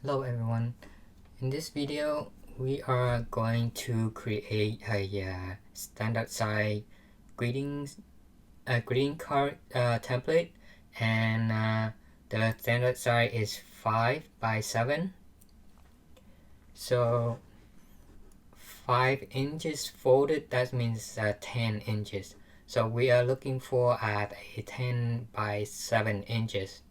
Hello everyone. In this video we are going to create a standard size greeting card template, and the standard size is 5 by 7, so 5 inches folded, that means 10 inches, so we are looking for at a 10 by 7 inches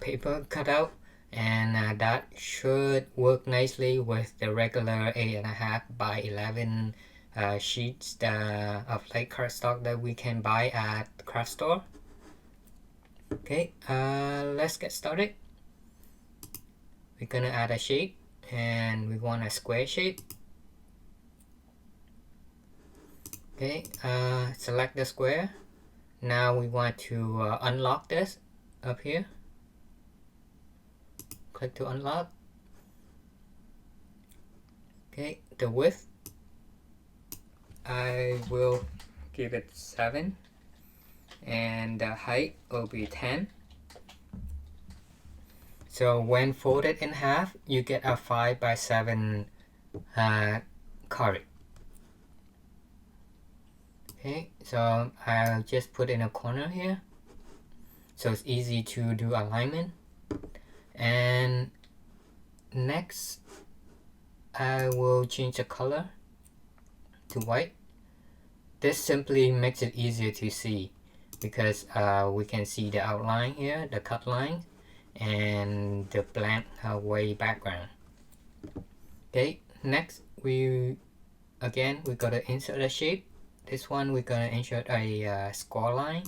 paper cutout, and that should work nicely with the regular 8.5 by 11 sheets of light cardstock that we can buy at the craft store. Okay, let's get started. We're gonna add a shape, and we want a square shape. Okay, select the square. Now we want to unlock this up here. Click to unlock. Okay, the width I will give it 7, and the height will be 10. So when folded in half, you get a 5 by 7 card. Okay, so I'll just put in a corner here, so it's easy to do alignment. And next, I will change the color to white. This simply makes it easier to see because we can see the outline here, the cut line, and the blank white background. Okay, next we're gonna insert a shape. This one we're gonna insert a score line.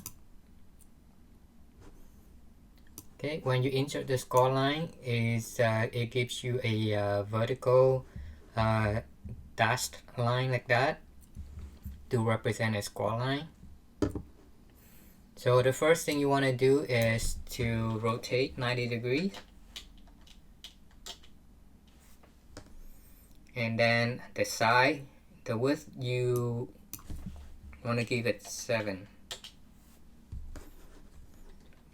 Okay, when you insert the score line, it gives you a vertical dashed line like that to represent a score line. So the first thing you want to do is to rotate 90 degrees, and then the side, the width, you want to give it 7.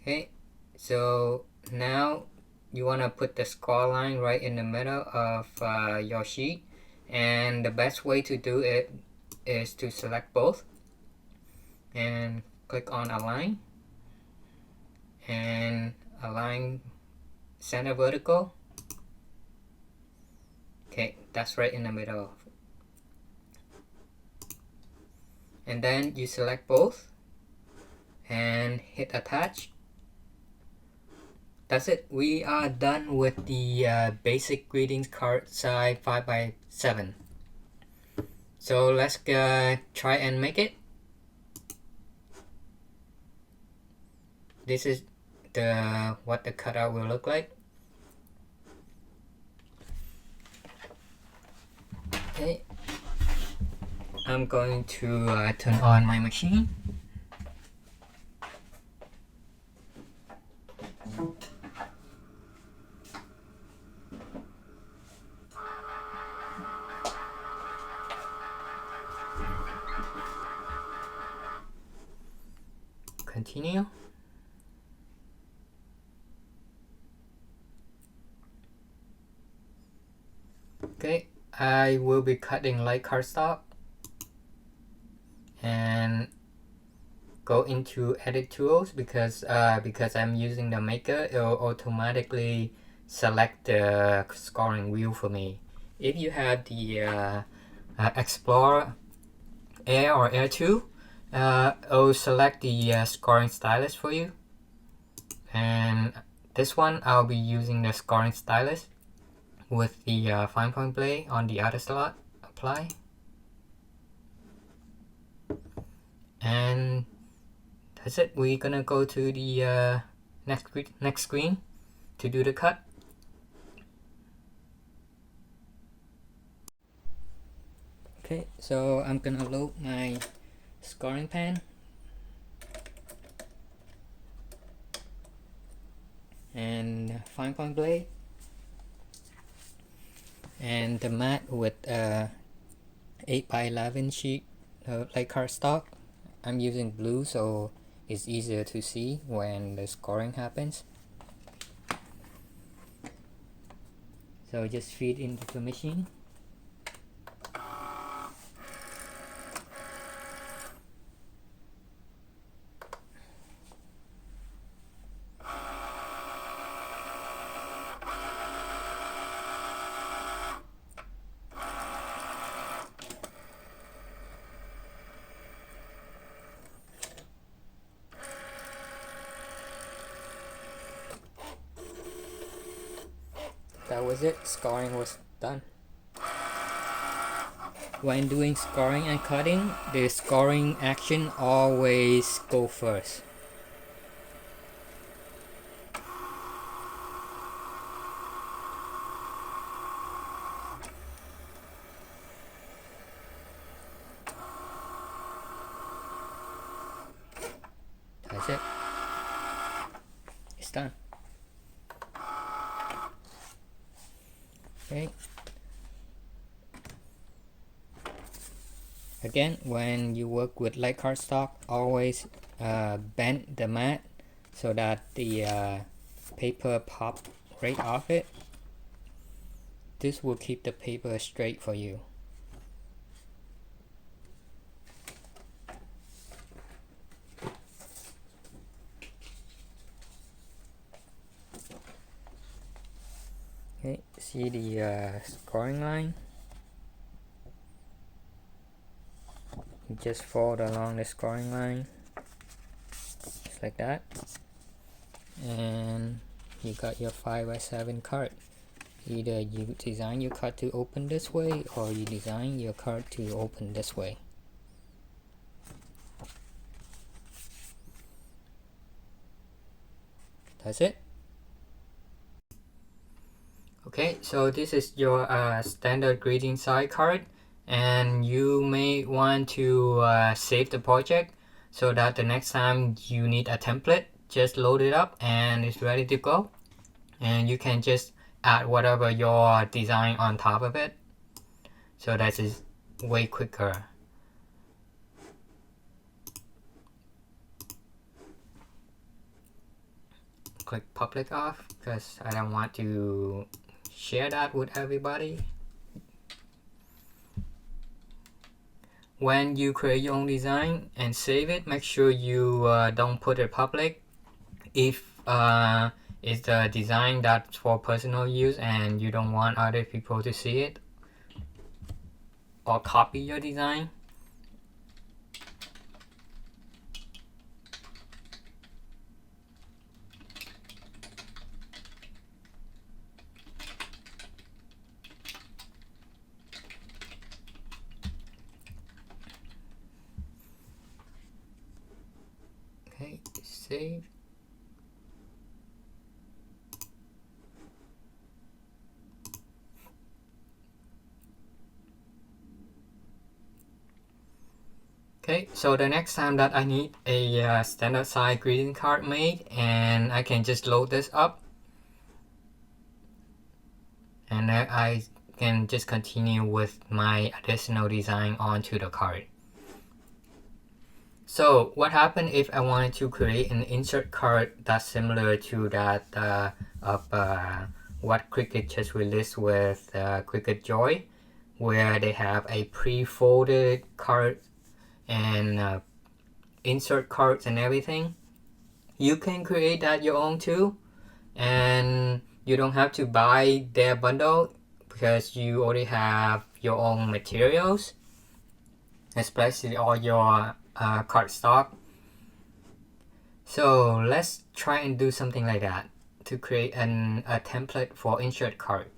Okay, so now you want to put the score line right in the middle of your sheet, and the best way to do it is to select both and click on align, and align center vertical. Okay, that's right in the middle. And then you select both and hit attach. That's it. We are done with the basic greetings card size 5 by 7. So let's try and make it. This is what the cutout will look like. Okay, I'm going to turn on my machine. Continue. Okay, I will be cutting light cardstock and go into edit tools because I'm using the maker. It will automatically select the scoring wheel for me. If you have the Explorer Air or Air 2, it will select the scoring stylist for you. And this one I'll be using the scoring stylist with the fine point blade on the other slot. Apply, and that's it. We're gonna go to the next screen to do the cut. Okay, so I'm gonna load my scoring pen and fine point blade and the mat with 8 by 11 sheet light cardstock. I'm using blue so it's easier to see when the scoring happens. So just feed into the machine. That was it, scoring was done. When doing scoring and cutting, the scoring action always go first. That's it. It's done. Okay. Again, when you work with light cardstock, always bend the mat so that the paper pop right off it. This will keep the paper straight for you. Okay, see the scoring line? You just fold along the scoring line, just like that. And you got your 5x7 card. Either you design your card to open this way, or you design your card to open this way. That's it. Okay, so this is your standard greeting side card, and you may want to save the project so that the next time you need a template, just load it up and it's ready to go, and you can just add whatever your design on top of it, so that is way quicker. Click public off because I don't want to share that with everybody. When you create your own design and save it, make sure you don't put it public. If it's a design that's for personal use and you don't want other people to see it or copy your design, okay, save. Okay, so the next time that I need a standard size greeting card made, and I can just load this up, and then I can just continue with my additional design onto the card. So what happened if I wanted to create an insert card that's similar to that of what Cricut just released with Cricut Joy, where they have a pre-folded card and insert cards and everything. You can create that your own too, and you don't have to buy their bundle because you already have your own materials, especially all your cardstock. So let's try and do something like that to create a template for insert card.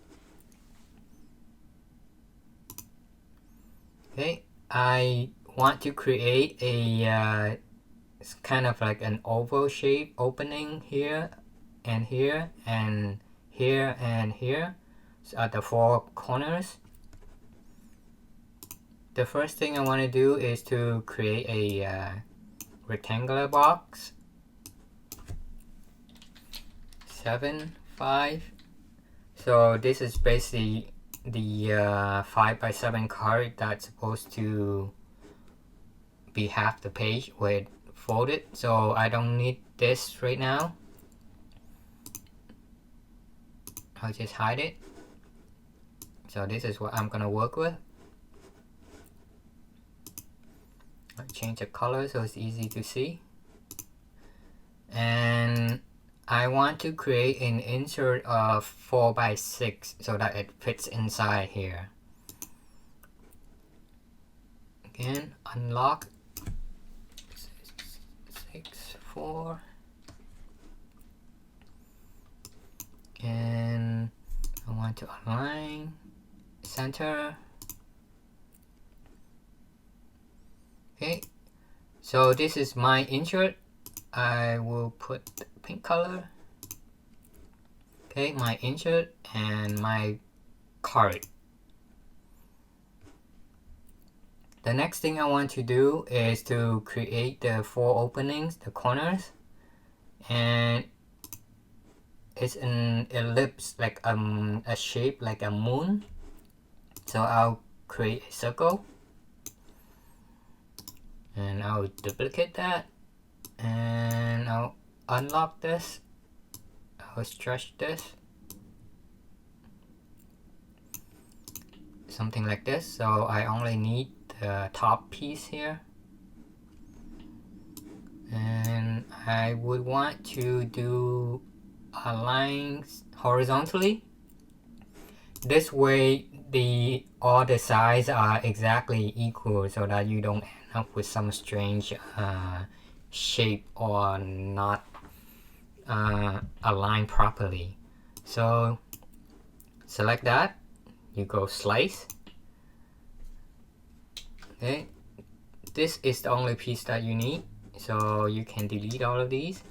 Okay, I want to create a kind of like an oval shape opening here and here and here and here, so at the four corners. The first thing I want to do is to create a rectangular box, 7, 5. So this is basically the 5x7 card that's supposed to be half the page with folded, so I don't need this right now. I'll just hide it. So this is what I'm gonna work with. I'll change the color so it's easy to see. And I want to create an insert of 4x6 so that it fits inside here. Again, unlock 6, 4, and I want to align, center. Okay, so this is my insert. I will put the pink color. Okay, my insert and my card. The next thing I want to do is to create the 4 openings, the corners, and it's an ellipse, like a shape like a moon. So I'll create a circle, and I'll duplicate that, and I'll unlock this. I'll stretch this, something like this. So I only need the top piece here, and I would want to do a line horizontally. This way all the sides are exactly equal, so that you don't end up with some strange shape or not aligned properly. So select that, you go slice. Okay, this is the only piece that you need, so you can delete all of these.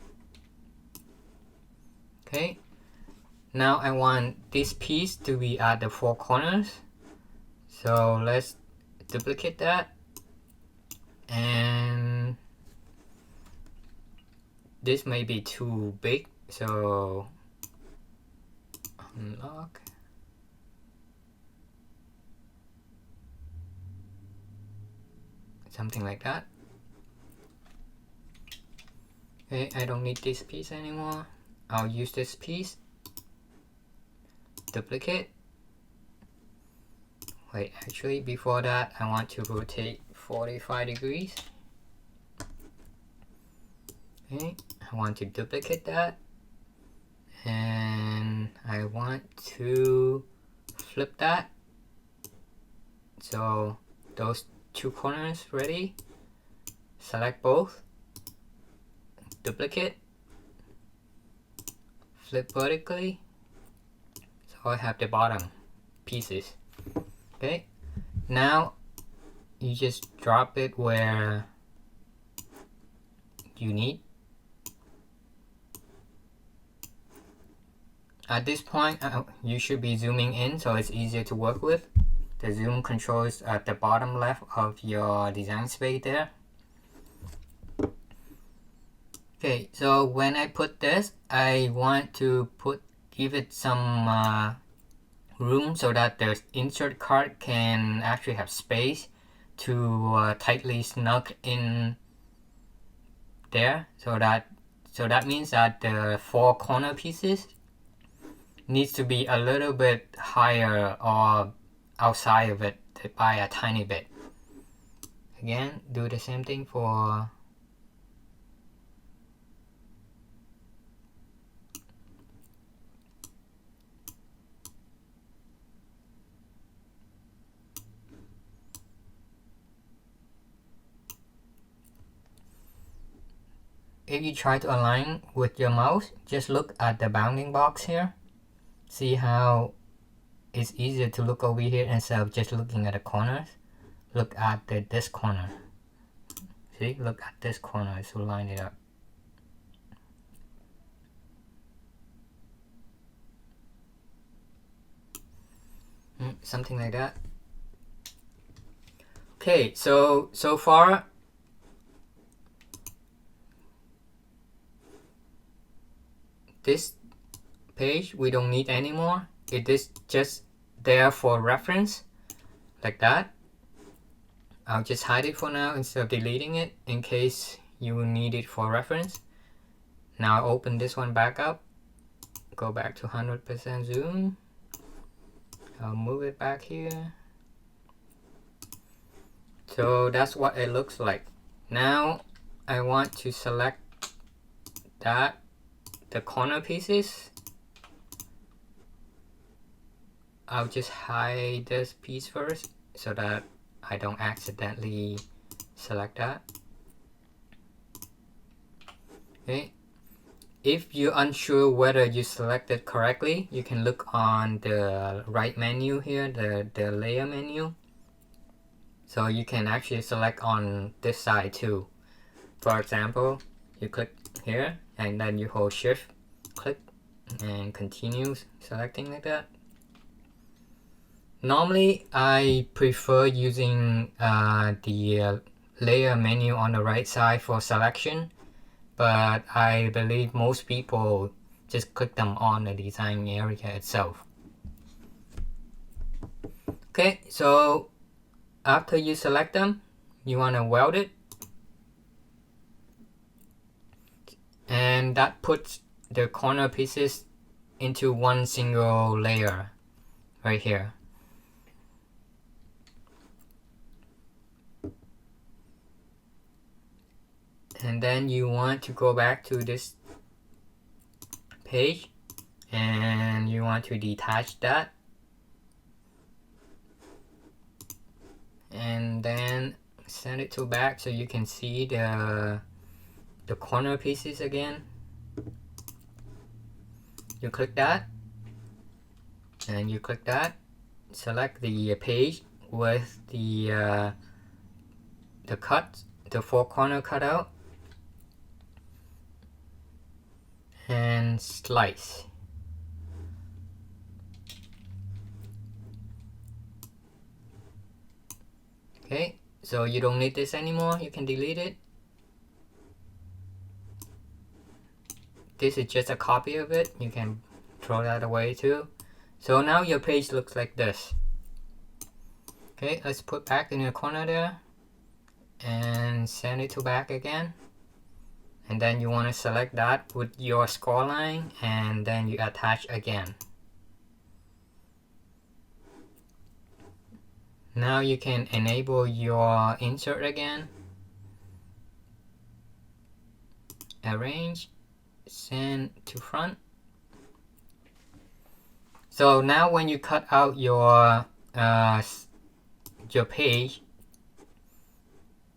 Okay, now I want this piece to be at the 4 corners, so let's duplicate that, and this may be too big, so unlock. Something like that. Okay, I don't need this piece anymore. I'll use this piece. Duplicate. Wait, actually before that I want to rotate 45 degrees. Okay, I want to duplicate that, and I want to flip that. So those 2 corners ready. Select both, duplicate, flip vertically, so I have the bottom pieces. Okay, now you just drop it where you need. At this point you should be zooming in so it's easier to work with. The zoom control is at the bottom left of your design space there. Okay, so when I put this, I want to give it some room so that the insert card can actually have space to tightly snug in there. So that means that the 4 corner pieces needs to be a little bit higher or outside of it by a tiny bit. Again, do the same thing for if you try to align with your mouse, just look at the bounding box here. See how it's easier to look over here instead of just looking at the corners. Look at this corner. See, look at this corner, so line it up. Something like that. Okay, so far this page we don't need anymore. It is just there for reference, like that. I'll just hide it for now instead of deleting it in case you will need it for reference. Now open this one back up, go back to 100% zoom. I'll move it back here. So that's what it looks like. Now I want to select the corner pieces. I'll just hide this piece first so that I don't accidentally select that. Okay. If you're unsure whether you selected correctly, you can look on the right menu here, the layer menu. So you can actually select on this side too. For example, you click here and then you hold shift, click, and continue selecting like that. Normally I prefer using the layer menu on the right side for selection, but I believe most people just click them on the design area itself. Okay, so after you select them, you want to weld it, and that puts the corner pieces into one single layer right here. And then you want to go back to this page and you want to detach that, and then send it to back so you can see the corner pieces again. You click that and you click that, select the page with the cut, the four corner cutout, and slice. Okay, so you don't need this anymore, you can delete it. This is just a copy of it, you can throw that away too. So now your page looks like this. Okay, let's put back in the corner there and send it to back again. And then you want to select that with your score line and then you attach again. Now you can enable your insert again. Arrange, send to front. So now when you cut out your page,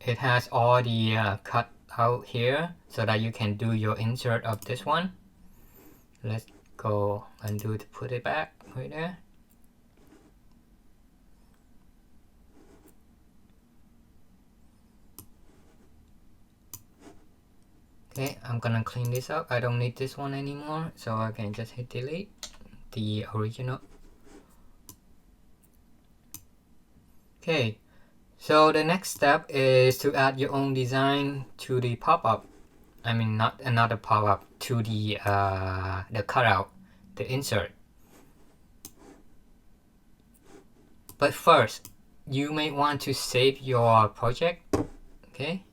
it has all the cut out here so that you can do your insert of this one. Let's go undo to put it back right there. Okay, I'm gonna clean this up. I don't need this one anymore, so I can just hit delete the original. Okay, so the next step is to add your own design to the pop-up. I mean, not another pop-up, to the cutout, the insert. But first, you may want to save your project. Okay.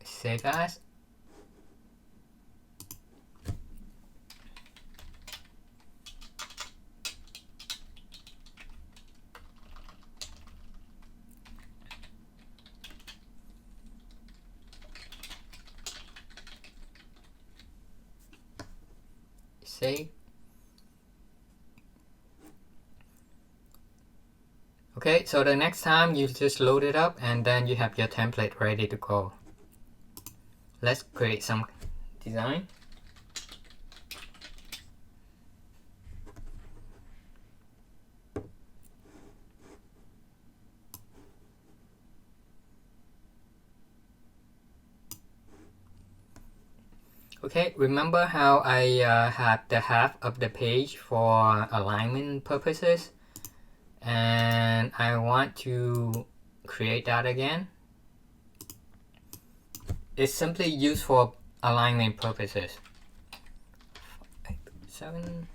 Save as. Save. Okay, so the next time you just load it up and then you have your template ready to go. Let's create some design. Okay, remember how I had the half of the page for alignment purposes, and I want to create that again. It's simply used for alignment purposes. 7.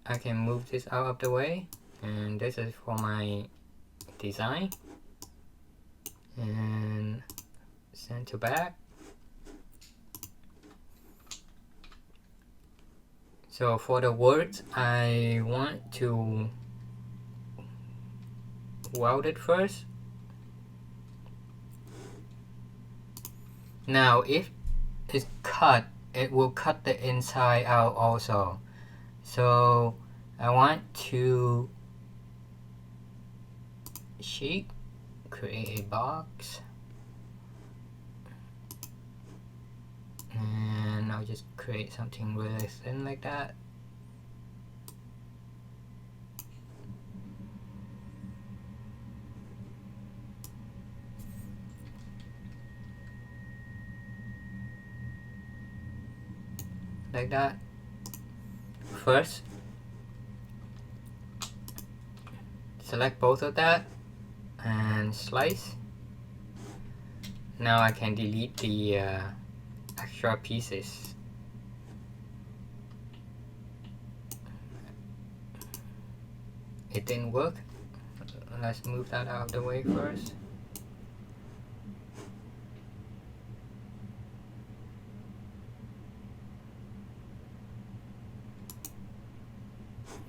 I can move this out of the way, and this is for my design, and send to back. So for the words, I want to weld it first. Now if it's cut, it will cut the inside out also. So I want to sheet, create a box, and I'll just create something really thin like that. Like that. First, select both of that and slice. Now I can delete the extra pieces. It didn't work. Let's move that out of the way first.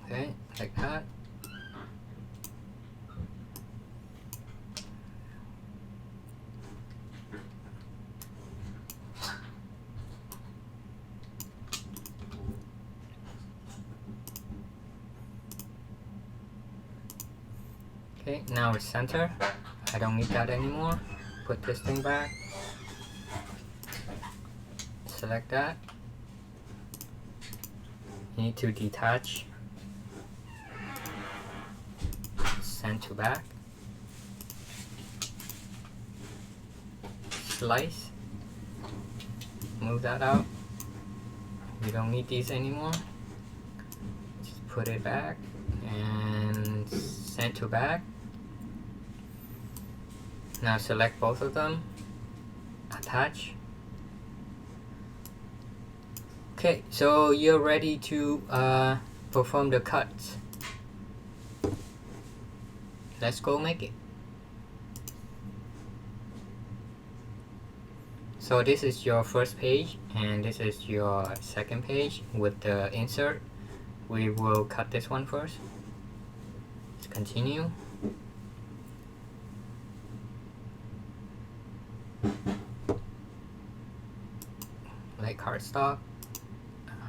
Okay, like that. Okay, now it's center. I don't need that anymore. Put this thing back. Select that. You need to detach. Send to back. Slice. Move that out. We don't need these anymore. Just put it back and send to back. Now select both of them. Attach. Okay, so you're ready to perform the cuts. Let's go make it. So this is your first page and this is your second page with the insert. We will cut this one first. Let's continue. Like cardstock.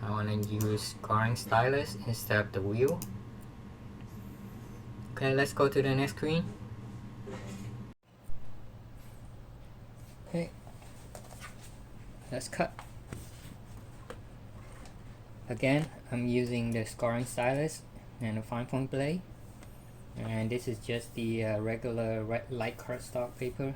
I want to use scoring stylus instead of the wheel. Okay, let's go to the next screen. Okay, let's cut. Again, I'm using the scoring stylus and a fine point blade, and this is just the regular light cardstock paper.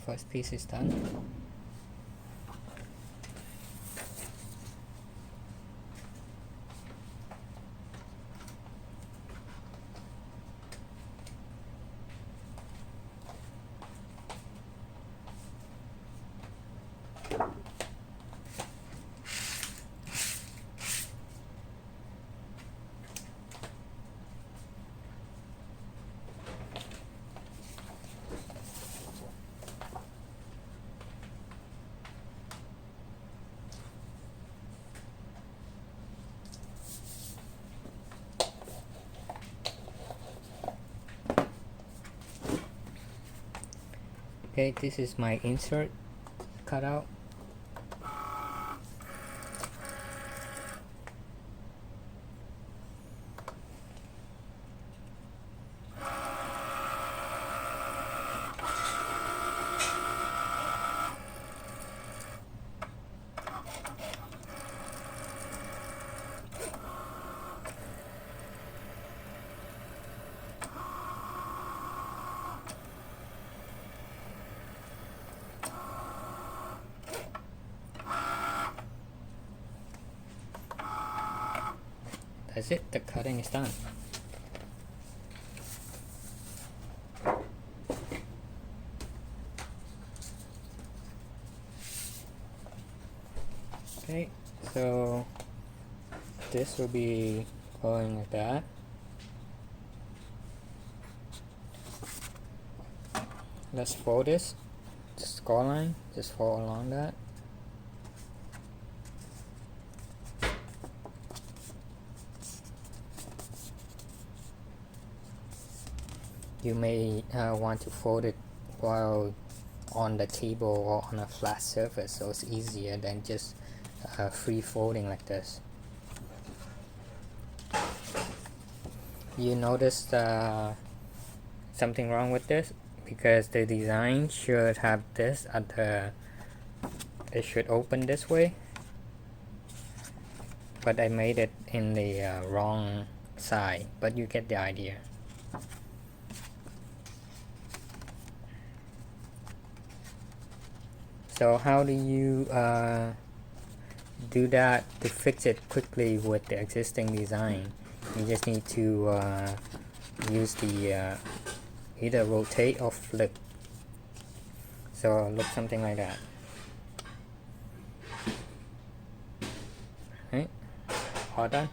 First piece is done. Okay, this is my insert cutout. That's it, the cutting is done. Okay, so this will be going like that. Let's fold this, the score line, just fold along that. You may want to fold it while on the table or on a flat surface, so it's easier than just free folding like this. You noticed something wrong with this, because the design should have this at the, it should open this way, but I made it in the wrong side, but you get the idea. So how do you do that to fix it quickly with the existing design? You just need to use the either rotate or flip. So look something like that. Right? All done.